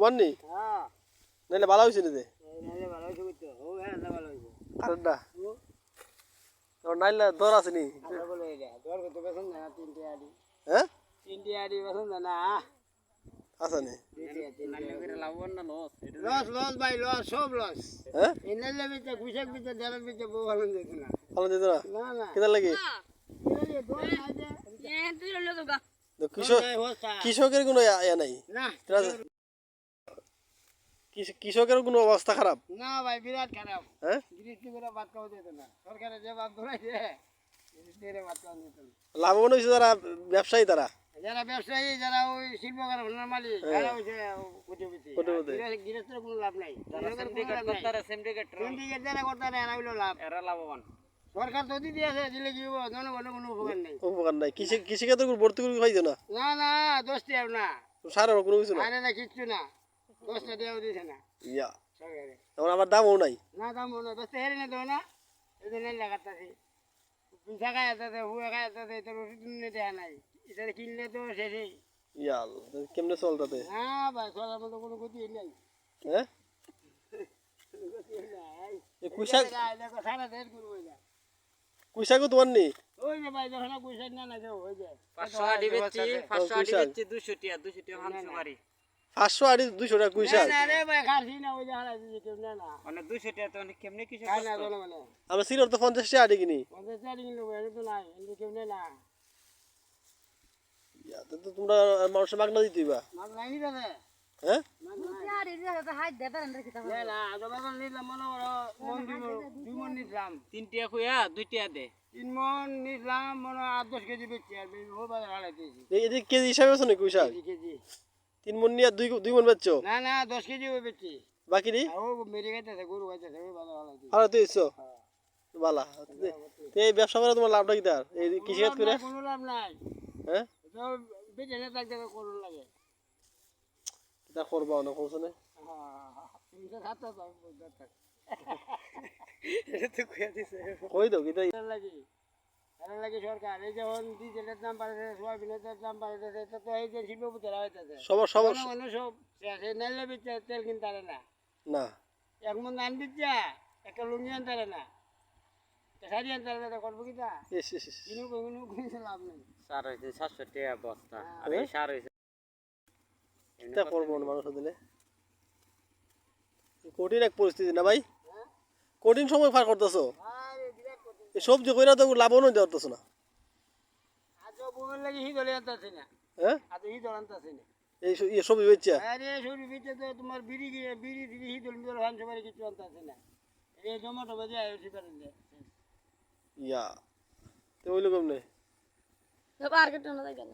তোমার নি হ্যাঁ নাইলে ভালো হয়েছে নিতে নাইলে ভালো হইছে কইতো ও হ্যাঁ না ভালো হইছে কারেন্টটা নাইলে দর আছে নি আমরা বলে এটা দর কত বেতন না তিনটে আড়ি হ্যাঁ তিনটে আড়ি বেতন না আছে নি নাইলে করে লাভবান না লস লস ভাই লস সব লস হ্যাঁ এনালে বিতে কুশক বিতে দেড় বিতে বউ ভালো দিত না ভালো দিত না না না কেদার লাগে কৃষকের কোনো ইয়া নাই না কৃষকের কোনো অবস্থা খারাপ না ভাই বিরাট খারাপ হ্যাঁ দৃষ্টি করে বাদ খাওয়া যেত না সরকারে যে বাদ ধরাইছে দৃষ্টি করে বাদ খাওয়া যেত না লাভবান হয়েছে যারা ব্যবসায়ী তারা যারা ব্যবসায়ী যারা ওই শিল্প কারখানার মালিক তারা হইছে কোটিপতি গৃহস্থের কোনো লাভ নাই সিন্ডিকেট যারা করতারে এরা হইলো লাভ এরা লাভবান সরকার তো দিতে আছে দিলে কি হবো জনগণের কোনো উপকার নাই কৃষিক্ষেত্রে ভর্তি করে পাইছো না না না 10 টাকা না সারের কোনো কিছু না আরে না কিচ্ছু না 10 টাকাও দিছে না ইয়া সরকারে তখন আবার দামও নাই না দাম না বেশি হেরে না দাও না এদিন লাগাতাছি পিঠা খায় আছে হুয়া খায় আছে তোর রুটি দেয়া নাই এটা কিনলে তো শেষই ইয়া কেমনে চলতাতে না ভাই চলার মতো কোনো গতি নাই হ্যাঁ এই কুইশাকও তোমার নি ওই যে ভাই যখন কুইশাক না না যাও ওই যে 500 আড়ি বেচছি 500 আড়ি বেচছি 200 টাকা হামসু মারি 500 আড়ি 200 টাকা কুইশাক না রে ভাই খাসি না ওই যে হারাই দিছে কেউ না না মানে 200 টাকা তো কেমনে কিছু খাই না বলো মানে আমরা সিলর তো 50 টাকা আড়ি কিনি 50 টাকা কিলো এর তো নাই এর কেউ না ইয়া তো তোমরা মানুষের মাগনা দিতেইবা মাল নাই নি দাদা হ্যাঁ না আদবাদন নিলাম মনে করো মন দিব 2 মন নিলাম 3 টাকা কইয়া 2 টাকা দে 3 মন নিলাম মনে 8-10 কেজি বেচছি আর ও বাজার হারাই দিয়েছি এই কেজি হিসাবে আছে না কুইশাক কেজি 3 মন নিয়ে 2 মন বেচছো না না 10 কেজি ওই বেচছি বাকি নি ও মেরে গেছে গরু গাইতেছে ওই বাজার হারাই দিয়েছি আর তুই ইচ্ছো বালা এই ব্যবসা করে তোমার লাভটা কি তার এই কৃষিকাজ করে কোনো লাভ নাই হ্যাঁ তো বেচে না থাকতে করুন লাগে তা করবাও না কোনছ না কই দাও কি তাই লাগে সরকার এই যখন ডিজেলের দাম বাড়ছে সোয়াবিনের দাম বাড়ছে তো এই যে শিল্পপতিরা হইতেছে সব সব নেলে বিচ্ছে তেল কিনতে পারে না না এক মন ধান বিচ্ছে একটা লুঙ্গি আনতে পারে না শাড়ি আনতে পারে না করবো কি তা কিনু কোনো লাভ নেই সার হইছে 700 টাকা বস্তা আর এই সার হইছে এটা করবো না মানুষ দিলে কঠিন এক পরিস্থিতি না ভাই কঠিন সময় পার করতেছো এই সবজি কইরা তো লাভও নই ধরতেছো না আজ বউর লাগি হি দলে আনতাছে না হ্যাঁ আজ হি দলে আনতাছে না এই সবজি বেচছা আরে সবজি বেচে তো তোমার বিড়ি হি দলে হান সবাই কিছু আনতাছে না এই টমেটো বাজে আইছি পারেন ইয়া তো ওই রকম নেই তো মার্কেট না যাই গেল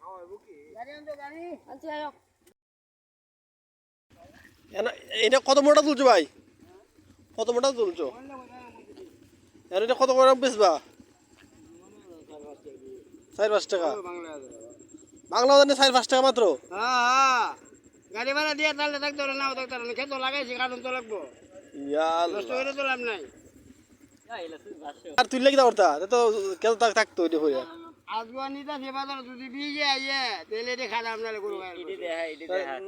খাওয়াবো কি গাড়ি আনতো গাড়ি আচ্ছা আয় এটা কত মোটা তুলছো ভাই কত মোটা তুলছো আর এটা কত করে বেচবা 4-5 টাকা বাংলা জানে 4-5 টাকা মাত্র হ্যাঁ গাড়ি ভাড়া দিয়ে তাহলে থাকতে না থাকতে না খেতো লাগাইছি কারণ তো লাগবো ইয়া নষ্ট করে তো লাভ নাই আর তুই লাগি দাও তো কেন থাকতো এটা হইয়া আজগো নিতা সে বাজার যদি বিয়ে আইয়ে তাহলে এটা খালা আপনার গরু ইডি দে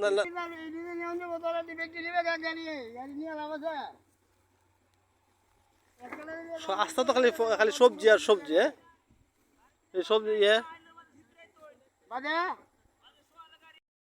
না না এদিকে নিয়ে অন্য বোতল দি ব্যক্তি নিবে গাড়ি গাড়ি নিয়ে লাভ আছে আস্তা তো খালি সবজি আর সবজি হ্যাঁ এই সবজি বাজে